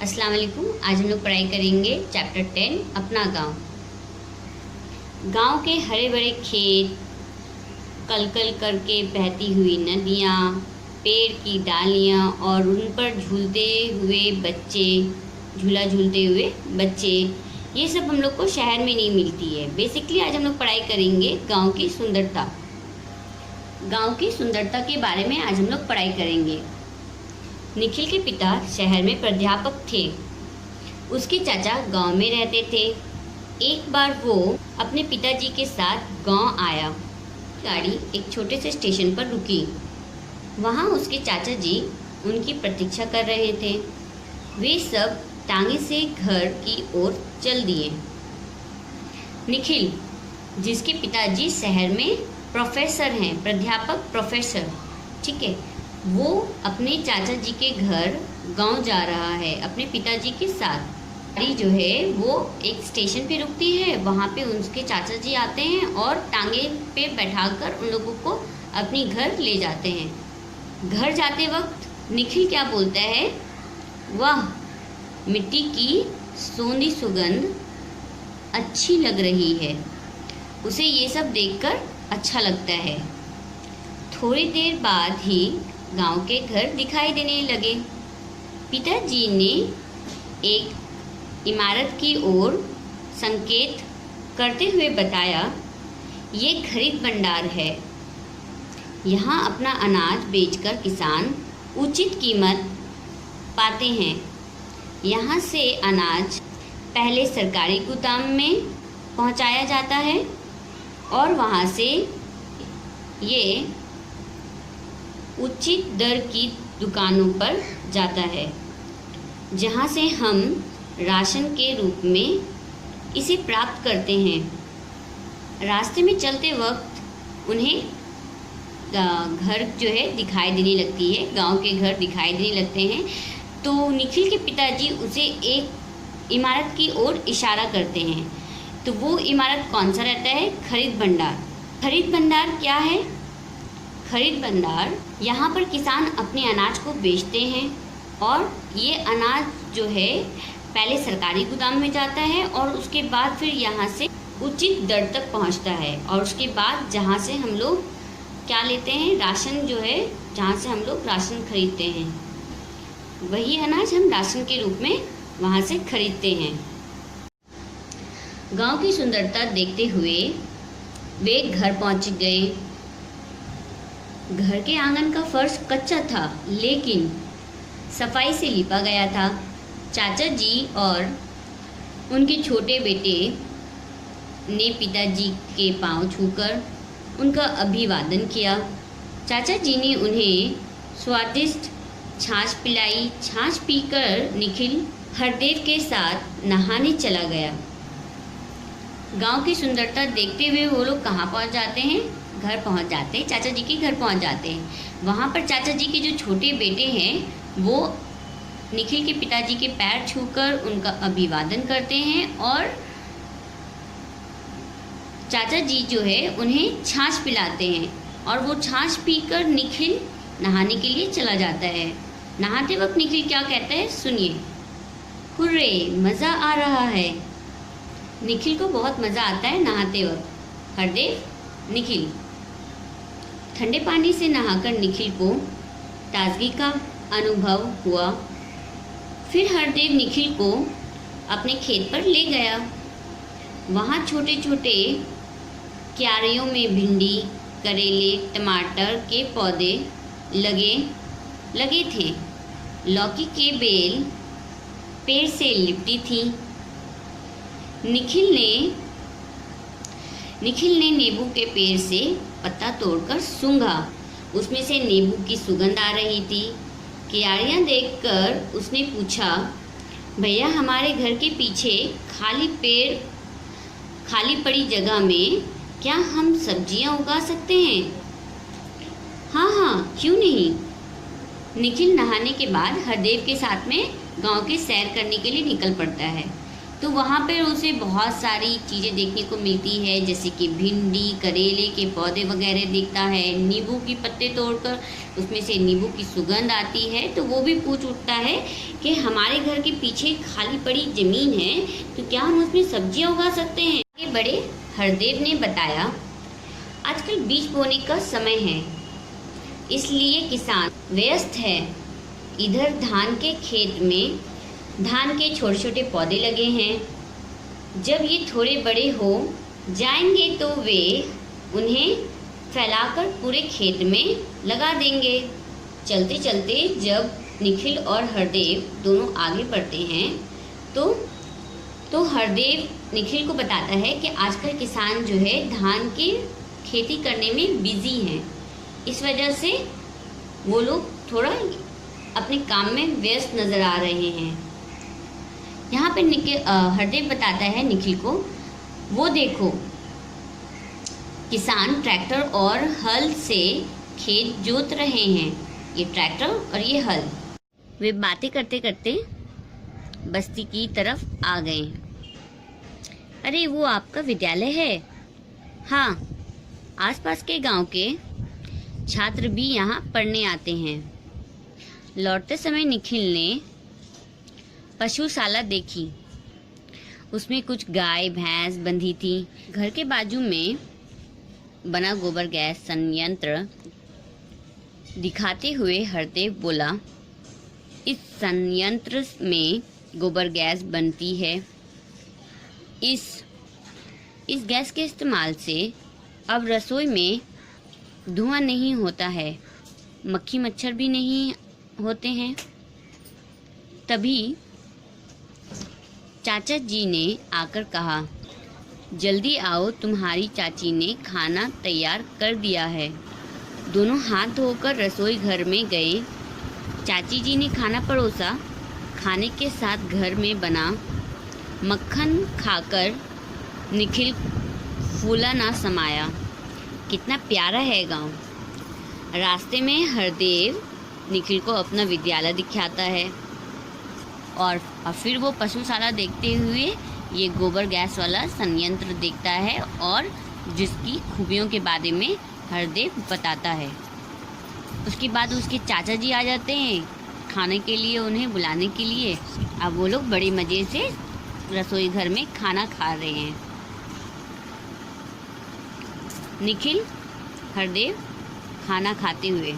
अस्सलाम वालेकुम। आज हम लोग पढ़ाई करेंगे चैप्टर 10 अपना गांव। गांव के हरे भरे खेत, कल कल करके बहती हुई नदियाँ, पेड़ की डालियाँ और उन पर झूलते हुए बच्चे, झूला झूलते हुए बच्चे, ये सब हम लोग को शहर में नहीं मिलती है। बेसिकली आज हम लोग पढ़ाई करेंगे गांव की सुंदरता। गांव की सुंदरता के बारे में आज हम लोग पढ़ाई करेंगे। निखिल के पिता शहर में प्राध्यापक थे। उसके चाचा गांव में रहते थे। एक बार वो अपने पिताजी के साथ गांव आया। गाड़ी एक छोटे से स्टेशन पर रुकी। वहां उसके चाचा जी उनकी प्रतीक्षा कर रहे थे। वे सब टांगे से घर की ओर चल दिए। निखिल, जिसके पिताजी शहर में प्रोफेसर हैं, प्राध्यापक प्रोफेसर, ठीक है, वो अपने चाचा जी के घर गांव जा रहा है अपने पिताजी के साथ। गाड़ी जो है वो एक स्टेशन पे रुकती है। वहाँ पे उसके चाचा जी आते हैं और टांगे पे बैठाकर उन लोगों को अपनी घर ले जाते हैं। घर जाते वक्त निखिल क्या बोलता है, वाह, मिट्टी की सोंधी सुगंध अच्छी लग रही है। उसे ये सब देखकर अच्छा लगता है। थोड़ी देर बाद ही गांव के घर दिखाई देने लगे। पिताजी ने एक इमारत की ओर संकेत करते हुए बताया, ये खरीद भंडार है। यहाँ अपना अनाज बेचकर किसान उचित कीमत पाते हैं। यहाँ से अनाज पहले सरकारी गोदाम में पहुँचाया जाता है और वहाँ से ये उचित दर की दुकानों पर जाता है, जहाँ से हम राशन के रूप में इसे प्राप्त करते हैं। रास्ते में चलते वक्त उन्हें घर जो है दिखाई देने लगती है, गांव के घर दिखाई देने लगते हैं। तो निखिल के पिताजी उसे एक इमारत की ओर इशारा करते हैं। तो वो इमारत कौन सा रहता है? खरीद भंडार। खरीद भंडार क्या है? खरीद भंडार, यहाँ पर किसान अपने अनाज को बेचते हैं और ये अनाज जो है पहले सरकारी गोदाम में जाता है और उसके बाद फिर यहाँ से उचित दर तक पहुँचता है। और उसके बाद जहाँ से हम लोग क्या लेते हैं, राशन जो है, जहाँ से हम लोग राशन खरीदते हैं, वही अनाज हम राशन के रूप में वहाँ से खरीदते हैं। गांव की सुंदरता देखते हुए वे घर पहुँच गए। घर के आंगन का फर्श कच्चा था, लेकिन सफाई से लिपा गया था। चाचा जी और उनके छोटे बेटे ने पिताजी के पांव छूकर उनका अभिवादन किया। चाचा जी ने उन्हें स्वादिष्ट छाछ पिलाई। छाछ पीकर निखिल हरदेव के साथ नहाने चला गया। गांव की सुंदरता देखते हुए वो लोग कहाँ पहुँच जाते हैं? घर पहुंच जाते हैं, चाचा जी के घर पहुंच जाते हैं। वहाँ पर चाचा जी के जो छोटे बेटे हैं वो निखिल के पिताजी के पैर छूकर उनका अभिवादन करते हैं और चाचा जी जो है उन्हें छाछ पिलाते हैं। और वो छाछ पीकर निखिल नहाने के लिए चला जाता है। नहाते वक्त निखिल क्या कहता है, सुनिए। हुर्रे, मज़ा आ रहा है। निखिल को बहुत मज़ा आता है नहाते वक्त। हरदेव, निखिल। ठंडे पानी से नहाकर निखिल को ताजगी का अनुभव हुआ। फिर हरदेव निखिल को अपने खेत पर ले गया। वहाँ छोटे छोटे क्यारियों में भिंडी, करेले, टमाटर के पौधे लगे थे। लौकी के बेल पेड़ से लिपटी थी। निखिल ने नींबू के पेड़ से पत्ता तोड़कर सूंघा। उसमें से नींबू की सुगंध आ रही थी। क्यारियाँ देखकर उसने पूछा, भैया, हमारे घर के पीछे खाली पड़ी जगह में क्या हम सब्जियाँ उगा सकते हैं? हाँ हाँ, क्यों नहीं। निखिल नहाने के बाद हरदेव के साथ में गांव के सैर करने के लिए निकल पड़ता है। तो वहाँ पर उसे बहुत सारी चीज़ें देखने को मिलती है, जैसे कि भिंडी, करेले के पौधे वगैरह दिखता है, नींबू के पत्ते तोड़कर उसमें से नींबू की सुगंध आती है। तो वो भी पूछ उठता है कि हमारे घर के पीछे खाली पड़ी ज़मीन है, तो क्या हम उसमें सब्जियां उगा सकते हैं? ये बड़े हरदेव ने बताया, आजकल बीज बोने का समय है, इसलिए किसान व्यस्त है। इधर धान के खेत में धान के छोटे छोटे पौधे लगे हैं। जब ये थोड़े बड़े हो जाएंगे तो वे उन्हें फैलाकर पूरे खेत में लगा देंगे। चलते चलते जब निखिल और हरदेव दोनों आगे बढ़ते हैं तो हरदेव निखिल को बताता है कि आजकल किसान जो है धान की खेती करने में बिजी हैं। इस वजह से वो लोग थोड़ा अपने काम में व्यस्त नज़र आ रहे हैं। यहाँ पे हरदेव बताता है निखिल को, वो देखो किसान ट्रैक्टर और हल से खेत जोत रहे हैं। ये ट्रैक्टर और ये हल। वे बातें करते करते बस्ती की तरफ आ गए। अरे वो आपका विद्यालय है? हाँ, आसपास के गांव के छात्र भी यहाँ पढ़ने आते हैं। लौटते समय निखिल ने पशुशाला देखी। उसमें कुछ गाय भैंस बंधी थी। घर के बाजू में बना गोबर गैस संयंत्र दिखाते हुए हरदेव बोला, इस संयंत्र में गोबर गैस बनती है। इस गैस के इस्तेमाल से अब रसोई में धुआं नहीं होता है, मक्खी मच्छर भी नहीं होते हैं। तभी चाचा जी ने आकर कहा, जल्दी आओ, तुम्हारी चाची ने खाना तैयार कर दिया है। दोनों हाथ धोकर रसोई घर में गए। चाची जी ने खाना परोसा। खाने के साथ घर में बना मक्खन खाकर निखिल फूला ना समाया। कितना प्यारा है गांव। रास्ते में हरदेव निखिल को अपना विद्यालय दिखाता है और फिर वो पशुशाला देखते हुए ये गोबर गैस वाला संयंत्र देखता है और जिसकी खूबियों के बारे में हरदेव बताता है। उसके बाद उसके चाचा जी आ जाते हैं खाने के लिए, उन्हें बुलाने के लिए। अब वो लोग बड़े मज़े से रसोई घर में खाना खा रहे हैं। निखिल, हरदेव खाना खाते हुए